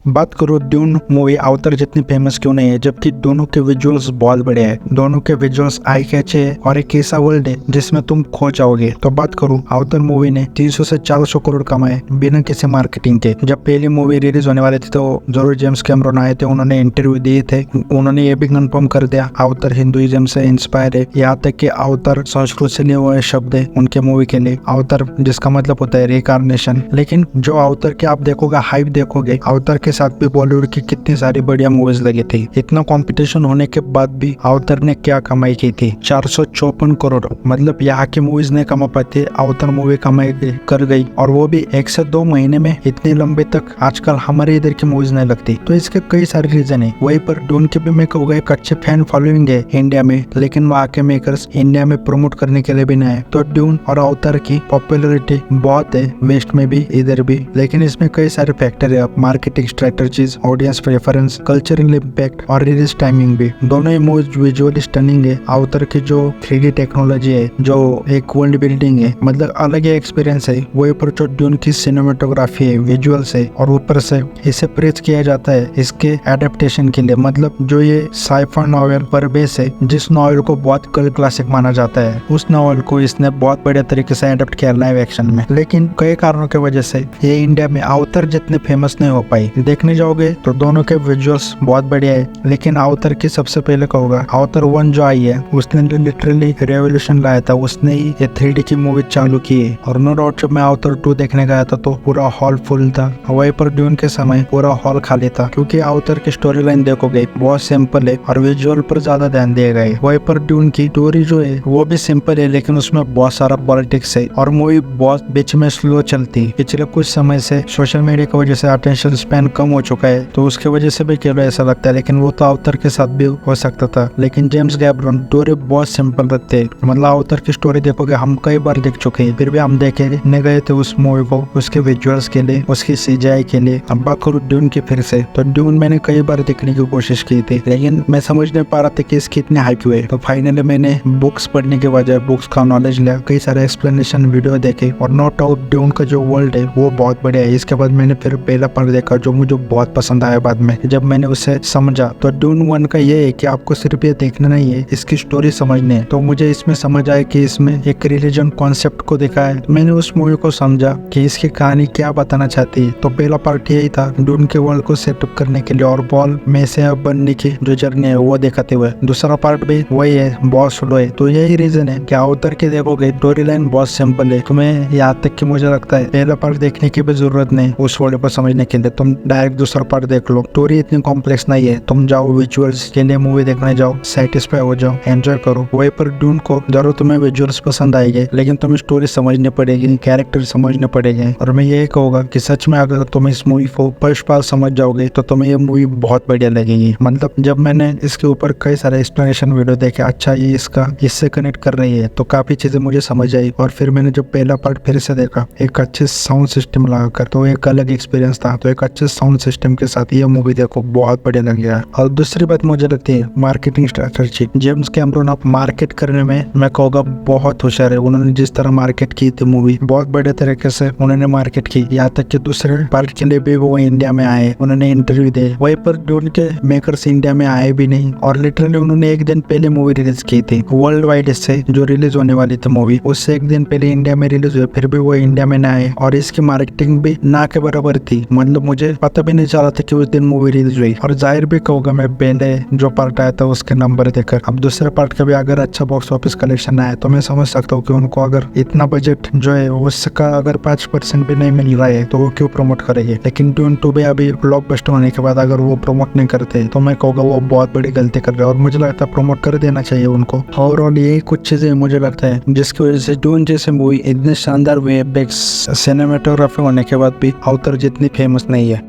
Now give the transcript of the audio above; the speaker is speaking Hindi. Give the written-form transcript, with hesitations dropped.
बात करो ड्यून मूवी अवतार जितनी फेमस क्यों नहीं है, जबकि दोनों के विजुअल्स बहुत बड़े हैं। दोनों के विजुअल्स आई कैचे है और एक ऐसा वर्ल्ड है जिसमें तुम खो जाओगे। तो बात करूं अवतार मूवी ने 300 से 400 करोड़ कमाए बिना किसी मार्केटिंग के। जब पहली मूवी रिलीज होने वाली थी तो जरूर जेम्स कैमरन आए थे, उन्होंने इंटरव्यू दिए थे, उन्होंने ये भी कंफर्म कर दिया अवतार हिंदुइज्म से इंस्पायर है। यहाँ तक कि अवतार संस्कृत से लिए हुए शब्द है उनके मूवी के लिए, अवतार जिसका मतलब होता है रिकार्नेशन। लेकिन जो अवतार के आप देखोगे हाइप देखोगे, अवतार के साथ भी बॉलीवुड की कितनी सारी बढ़िया मूवीज लगी थी। इतना कंपटीशन होने के बाद भी अवतार ने क्या कमाई की थी, 454 करोड़। मतलब यहाँ की मूवीज नहीं कमा पाती, अवतार मूवी कमाई कर गई, और वो भी 1 से 2 महीने में। इतने लंबे तक आजकल हमारे इधर की मूवीज नहीं लगती। तो इसके कई सारे रीजन है। वहीं पर ड्यून के भी मैं कहूँगा एक अच्छे फैन फॉलोइंग है इंडिया में, लेकिन वहाँ के मेकर्स इंडिया में प्रमोट करने के लिए भी नहीं है। तो ड्यून और अवतार की पॉपुलैरिटी बहुत है वेस्ट में भी इधर भी, लेकिन इसमें कई सारे फैक्टर है, marketing strategies, audience preference, cultural impact और रिलीज टाइमिंग भी। दोनों ही मूवीज विजुअली स्टनिंग है। अवतार की जो 3D टेक्नोलॉजी है, जो एक वर्ल्ड बिल्डिंग है, मतलब अलग ही एक्सपीरियंस है। वही पर जो ड्यून की सिनेमेटोग्राफी है, विजुअल्स है, और ऊपर से इसे प्रेज किया जाता है इसके एडेप्टेशन के लिए। मतलब जो ये साइफर नॉवेल पर बेस है, जिस नॉवेल को बहुत कल्ट क्लासिक माना जाता है, उस नॉवेल को इसने बहुत बढ़िया तरीके से एडेप्ट किया लाइव एक्शन में। लेकिन कई कारणों की वजह से ये इंडिया में अवतार जितने फेमस नहीं हो पाई। देखने जाओगे तो दोनों के विजुअल्स बहुत बढ़िया है, लेकिन अवतार की सबसे पहले कहूँगा अवतार 1 जो आई है उसने लिटरली रेवोल्यूशन लाया था। उसने ही ये 3D की मूवी चालू की है। और नो डाउट जब मैं अवतार 2 देखने गया था तो पूरा हॉल फुल था। वहीं पर ड्यून के समय पूरा हॉल खाली था, क्योंकि अवतार की स्टोरी लाइन देखोगे बहुत सिंपल है और विजुअल पर ज्यादा ध्यान दिया गया है। वहीं पर ड्यून की स्टोरी जो है वो भी सिंपल है, लेकिन उसमें बहुत सारा पॉलिटिक्स है और मूवी बहुत बीच में स्लो चलती। पिछले कुछ समय से सोशल मीडिया की वजह से अटेंशन स्पैन कम हो चुका है, तो उसके वजह से भी केवल ऐसा लगता है। लेकिन वो तो अवतार के साथ भी हो सकता था। लेकिन जेम्स कैमरन स्टोरी बहुत सिंपल रखते हैं। मतलब अवतार की स्टोरी देखोगे हम कई बार देख चुके हैं, फिर भी हम देखने गए थे उस मूवी को उसके विजुअल्स के लिए, उसकी CGI के लिए। अब बात करूँ ड्यून की फिर से, तो ड्यून मैंने कई बार देखने की कोशिश की थी, लेकिन मैं समझ नहीं पा रहा था कि इसकी इतने हाइप हुए। तो फाइनली मैंने बुक्स पढ़ने के बजाय बुक्स का नॉलेज लिया, कई सारे एक्सप्लेनेशन वीडियो देखे, और नोट आउट ड्यून का जो वर्ल्ड है वो बहुत बढ़िया है। इसके बाद मैंने फिर पहला पार्ट देखा जो मुझे बहुत पसंद आया। बाद में जब मैंने उसे समझा तो ड्यून 1 का ये है कि आपको सिर्फ ये देखना नहीं है, इसकी स्टोरी समझनी है। तो मुझे इसमें समझ आया कि इसमें एक रिलीजन कॉन्सेप्ट को देखा है। मैंने उस मूवी को समझा कि इसकी कहानी क्या बताना चाहती है। तो पहला पार्ट यही था ड्यून के वर्ल्ड को सेटअप करने के लिए और बॉल में से बनने की जो जर्नी है वो दिखाते हुए। दूसरा पार्ट भी वही है, बहुत स्लो है। तो यही रीजन है कि अवतार के देखोगे स्टोरी लाइन बहुत सिंपल है। तुम्हें यहाँ तक कि मुझे लगता है पहला पार्ट देखने की भी जरूरत नहीं उस वर्ल्ड को समझने के लिए, तुम डायरेक्ट दूसरा पार्ट देख लो। स्टोरी इतनी कॉम्प्लेक्स नहीं है, तुम जाओ विजुअल्स के लिए मूवी देखने जाओ, सेटिस्फाई हो जाओ, एंजॉय करो। वहीं पर ड्यून को जरूर तुम्हें विजुअल्स पसंद आएंगे, लेकिन तुम्हें स्टोरी समझनी पड़ेगी, कैरेक्टर समझने पड़ेंगे। और मैं यही कहूँगा कि सच में अगर तुम इस मूवी को फर्स्ट पास समझ जाओगे तो तुम्हें ये मूवी बहुत बढ़िया लगेगी। मतलब जब मैंने इसके ऊपर कई सारे एक्सप्लेनेशन वीडियो देखे, अच्छा ये इसका इससे कनेक्ट कर रही है, तो काफी चीजें मुझे समझ आई। और फिर मैंने जब पहला पार्ट फिर से देखा एक अच्छे साउंड सिस्टम लगाकर, तो एक अलग एक्सपीरियंस था। तो एक अच्छे साउंड सिस्टम के साथ ये मूवी देखो बहुत बढ़िया लग गया। और दूसरी बात मुझे लगती है मार्केटिंग स्ट्रेटजी। जेम्स कैमरन आप मार्केट करने में मैं कहूँगा बहुत होशियार है। उन्होंने जिस तरह मार्केट की थी मूवी, बहुत बड़े तरीके से उन्होंने मार्केट की। यहाँ तक कि दूसरे पार्ट के लिए भी वो इंडिया में आए, उन्होंने इंटरव्यू दिए। वहीं पर ड्यून के मेकर्स इंडिया में आए भी नहीं, और लिटरली उन्होंने एक दिन पहले मूवी रिलीज की थी। वर्ल्ड वाइड इससे जो रिलीज होने वाली थी मूवी, उससे एक दिन पहले इंडिया में रिलीज हुई, फिर भी वो इंडिया में न आए, और इसकी मार्केटिंग भी ना के बराबर थी। मतलब मुझे पता भी नहीं चला था कि उस दिन मूवी रिलीज हुई। और जाहिर भी कहूँगा मैं पहले जो पार्ट आया था उसके नंबर देखकर, अब दूसरे पार्ट का भी अगर अच्छा बॉक्स ऑफिस कलेक्शन आया तो मैं समझ सकता हूँ कि उनको अगर इतना बजट जो है उसका अगर 5% भी नहीं मिल रहा है तो वो क्यों प्रमोट करेंगे। लेकिन ड्यून 2 भी अभी ब्लॉकबस्टर होने के बाद अगर वो प्रमोट नहीं करते तो मैं कहूँगा वो बहुत बड़ी गलती कर रहे हैं, और मुझे लगता है प्रमोट कर देना चाहिए उनको। ओवरऑल यही कुछ चीजें मुझे लगता है जिसकी वजह से ड्यून जैसे मूवी इतने शानदार वे सिनेमेटोग्राफी होने के बाद भी अवतार जितनी फेमस नहीं है।